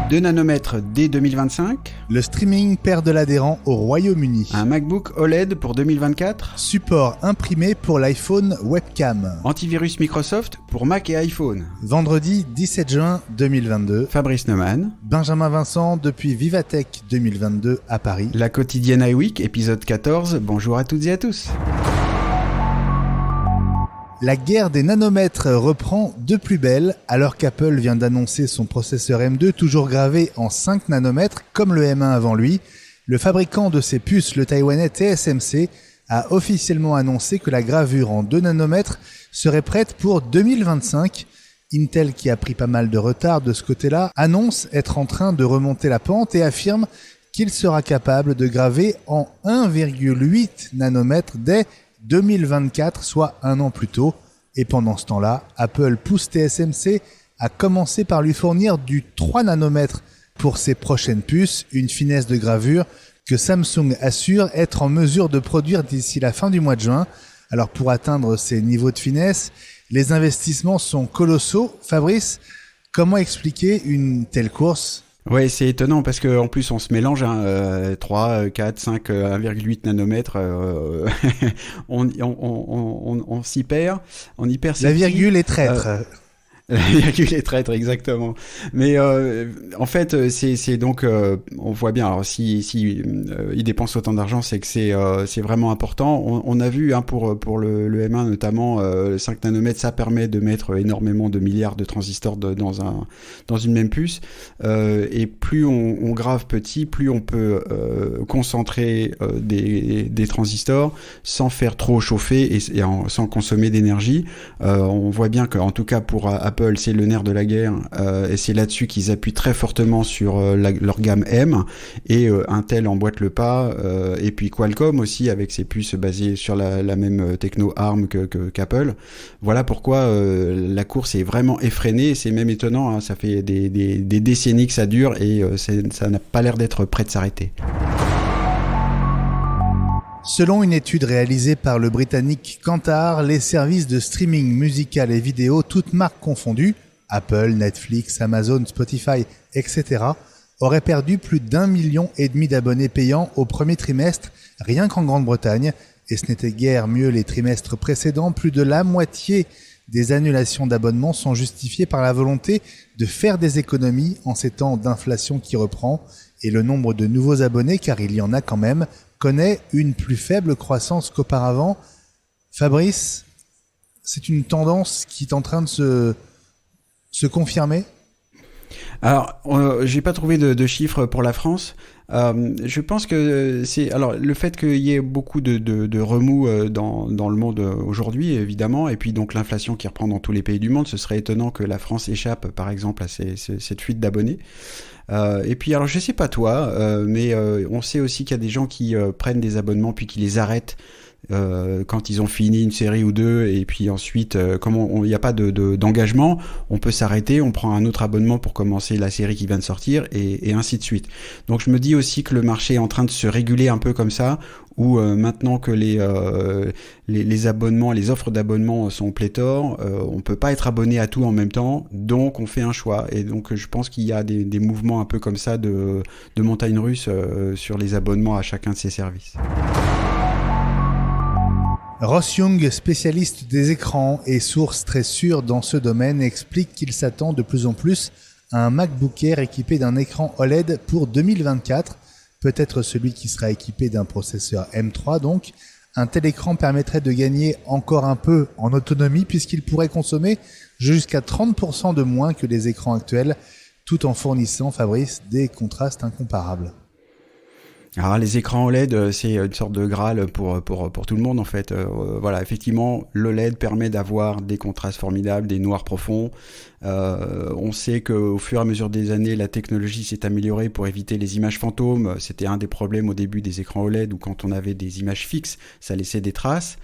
2 nanomètres dès 2025. Le streaming perd de l'adhérent au Royaume-Uni. Un MacBook OLED pour 2024. Support imprimé pour l'iPhone Webcam. Antivirus Microsoft pour Mac et iPhone. Vendredi 17 juin 2022. Fabrice Neumann. Benjamin Vincent depuis Vivatech 2022 à Paris. La quotidienne iWeek, épisode 14. Bonjour à toutes et à tous. La guerre des nanomètres reprend de plus belle alors qu'Apple vient d'annoncer son processeur M2 toujours gravé en 5 nanomètres comme le M1 avant lui. Le fabricant de ces puces, le taïwanais TSMC, a officiellement annoncé que la gravure en 2 nanomètres serait prête pour 2025. Intel, qui a pris pas mal de retard de ce côté-là, annonce être en train de remonter la pente et affirme qu'il sera capable de graver en 1,8 nanomètres dès 2024, soit un an plus tôt. Et pendant ce temps-là, Apple pousse TSMC à commencer par lui fournir du 3 nanomètres pour ses prochaines puces, une finesse de gravure que Samsung assure être en mesure de produire d'ici la fin du mois de juin. Alors pour atteindre ces niveaux de finesse, les investissements sont colossaux. Fabrice, comment expliquer une telle course ? Ouais, c'est étonnant parce que en plus on se mélange, 3, 4, 5, 1,8 nanomètres, on s'y perd, on y perd. La virgule est traître. La virgule est traître, exactement. Mais en fait, c'est donc, on voit bien. Alors si il dépense autant d'argent, c'est que c'est vraiment important. On a vu pour le M1 notamment, 5 nanomètres, ça permet de mettre énormément de milliards de transistors dans une même puce. Et plus on grave petit, plus on peut concentrer des transistors sans faire trop chauffer et sans consommer d'énergie. On voit bien qu'en tout cas pour Apple, c'est le nerf de la guerre et c'est là-dessus qu'ils appuient très fortement sur leur gamme M, et Intel emboîte le pas, et puis Qualcomm aussi avec ses puces basées sur la même techno ARM qu'Apple. Voilà pourquoi la course est vraiment effrénée, et c'est même étonnant, hein, ça fait des décennies que ça dure et ça n'a pas l'air d'être prêt de s'arrêter. Selon une étude réalisée par le britannique Kantar, les services de streaming musical et vidéo, toutes marques confondues, Apple, Netflix, Amazon, Spotify, etc., auraient perdu plus d'1,5 million d'abonnés payants au premier trimestre, rien qu'en Grande-Bretagne. Et ce n'était guère mieux les trimestres précédents. Plus de la moitié des annulations d'abonnements sont justifiées par la volonté de faire des économies en ces temps d'inflation qui reprend. Et le nombre de nouveaux abonnés, car il y en a quand même, connaît une plus faible croissance qu'auparavant. Fabrice, c'est une tendance qui est en train de se confirmer ? Alors, j'ai pas trouvé de chiffres pour la France. Je pense que le fait qu'il y ait beaucoup de remous dans le monde aujourd'hui, évidemment, et puis donc l'inflation qui reprend dans tous les pays du monde, ce serait étonnant que la France échappe, par exemple, à cette fuite d'abonnés. Et puis alors je sais pas toi, mais on sait aussi qu'il y a des gens qui prennent des abonnements puis qui les arrêtent quand ils ont fini une série ou deux, et puis ensuite comme il n'y a pas d'engagement, on peut s'arrêter, on prend un autre abonnement pour commencer la série qui vient de sortir, et ainsi de suite. Donc je me dis aussi que le marché est en train de se réguler un peu comme ça, où maintenant que les abonnements, les offres d'abonnement sont pléthores, on peut pas être abonné à tout en même temps, donc on fait un choix. Et donc je pense qu'il y a des mouvements un peu comme ça de montagne russe sur les abonnements à chacun de ces services. Ross Young, spécialiste des écrans et source très sûre dans ce domaine, explique qu'il s'attend de plus en plus à un MacBook Air équipé d'un écran OLED pour 2024, peut-être celui qui sera équipé d'un processeur M3 donc. Un tel écran permettrait de gagner encore un peu en autonomie puisqu'il pourrait consommer jusqu'à 30% de moins que les écrans actuels, tout en fournissant, Fabrice, des contrastes incomparables. Alors les écrans OLED, c'est une sorte de Graal pour tout le monde en fait. Voilà, effectivement, l'OLED permet d'avoir des contrastes formidables, des noirs profonds. On sait qu'au fur et à mesure des années, la technologie s'est améliorée pour éviter les images fantômes. C'était un des problèmes au début des écrans OLED, où quand on avait des images fixes, ça laissait des traces.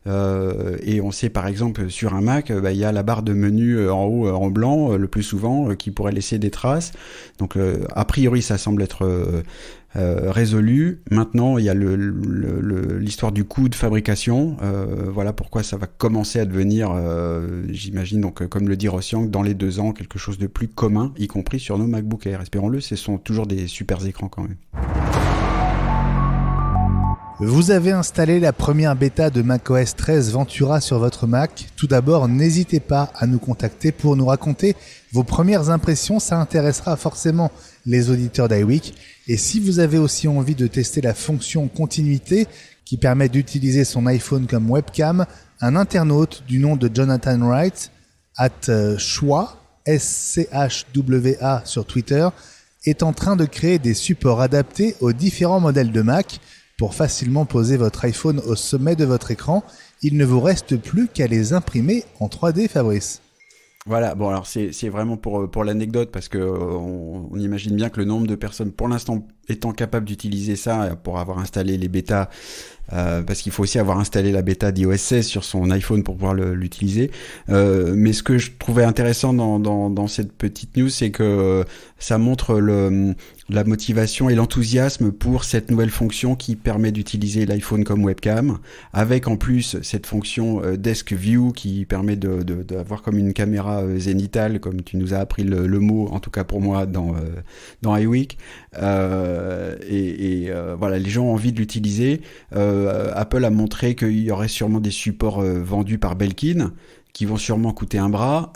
Et on sait par exemple sur un Mac, il y a la barre de menu en haut en blanc le plus souvent qui pourrait laisser des traces. Donc a priori ça semble être résolu. Maintenant il y a l'histoire du coût de fabrication. Voilà pourquoi ça va commencer à devenir, j'imagine donc comme le dit Ross Young, dans dans les 2 ans quelque chose de plus commun, y compris sur nos MacBook Air. Espérons-le, ce sont toujours des super écrans quand même. Vous avez installé la première bêta de macOS 13 Ventura sur votre Mac. Tout d'abord, n'hésitez pas à nous contacter pour nous raconter vos premières impressions. Ça intéressera forcément les auditeurs d'iWeek. Et si vous avez aussi envie de tester la fonction continuité qui permet d'utiliser son iPhone comme webcam, un internaute du nom de Jonathan Wright, @schwa, SCHWA sur Twitter, est en train de créer des supports adaptés aux différents modèles de Mac. Pour facilement poser votre iPhone au sommet de votre écran, il ne vous reste plus qu'à les imprimer en 3D, Fabrice. Voilà, bon alors c'est vraiment pour l'anecdote parce que on imagine bien que le nombre de personnes pour l'instant étant capables d'utiliser ça pour avoir installé les bêtas, parce qu'il faut aussi avoir installé la bêta d'iOS 16 sur son iPhone pour pouvoir l'utiliser. Mais ce que je trouvais intéressant dans cette petite news, c'est que ça montre la motivation et l'enthousiasme pour cette nouvelle fonction qui permet d'utiliser l'iPhone comme webcam, avec en plus cette fonction Desk View qui permet d'avoir comme une caméra zénithale, comme tu nous as appris le mot, en tout cas pour moi, dans iWeek. Voilà, les gens ont envie de l'utiliser. Apple a montré qu'il y aurait sûrement des supports vendus par Belkin qui vont sûrement coûter un bras,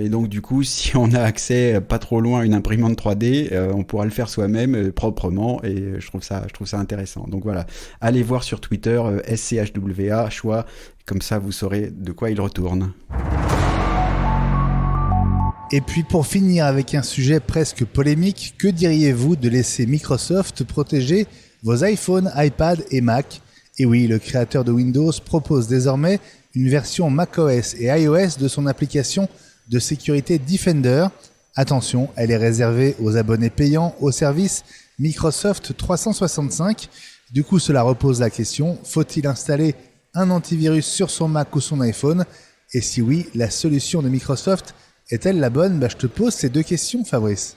et donc du coup si on a accès pas trop loin à une imprimante 3D, on pourra le faire soi-même proprement, et je trouve ça intéressant. Donc voilà, allez voir sur Twitter SCHWA choix, comme ça vous saurez de quoi il retourne. Et puis pour finir avec un sujet presque polémique, que diriez-vous de laisser Microsoft protéger vos iPhones, iPad et Mac? Et oui, le créateur de Windows propose désormais une version macOS et iOS de son application de sécurité Defender. Attention, elle est réservée aux abonnés payants au service Microsoft 365. Du coup, cela repose la question, faut-il installer un antivirus sur son Mac ou son iPhone? Et si oui, la solution de Microsoft est-elle la bonne? Je te pose ces 2 questions, Fabrice.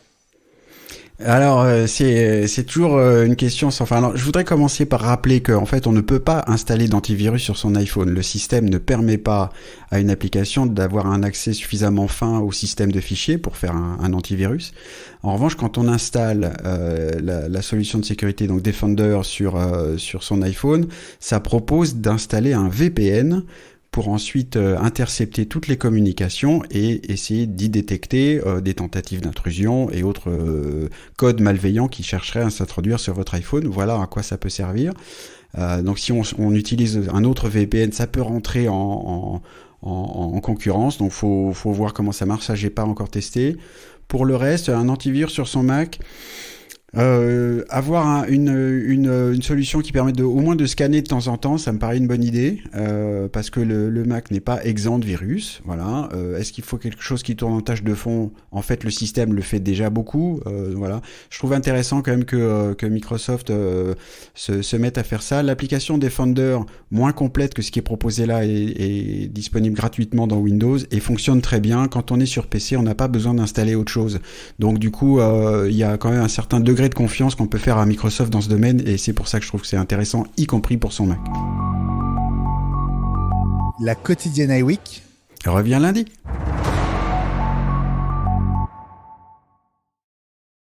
Alors c'est toujours une question sans fin. Alors je voudrais commencer par rappeler qu'en fait on ne peut pas installer d'antivirus sur son iPhone. Le système ne permet pas à une application d'avoir un accès suffisamment fin au système de fichiers pour faire un antivirus. En revanche, quand on installe la solution de sécurité donc Defender sur son iPhone, ça propose d'installer un VPN pour ensuite intercepter toutes les communications et essayer d'y détecter des tentatives d'intrusion et autres codes malveillants qui chercheraient à s'introduire sur votre iPhone. Voilà à quoi ça peut servir. Donc si on utilise un autre VPN, ça peut rentrer en concurrence. Donc faut voir comment ça marche. Ça, j'ai pas encore testé. Pour le reste, un antivirus sur son Mac, avoir une solution qui permet au moins de scanner de temps en temps, ça me paraît une bonne idée, parce que le Mac n'est pas exempt de virus. Voilà. Est-ce qu'il faut quelque chose qui tourne en tâche de fond? En fait, le système le fait déjà beaucoup. Voilà. Je trouve intéressant quand même que Microsoft se mette à faire ça. L'application Defender, moins complète que ce qui est proposé là, est disponible gratuitement dans Windows et fonctionne très bien. Quand on est sur PC, on n'a pas besoin d'installer autre chose. Donc du coup, il y a quand même un certain degré de confiance qu'on peut faire à Microsoft dans ce domaine, et c'est pour ça que je trouve que c'est intéressant, y compris pour son Mac. La quotidienne iWeek revient lundi.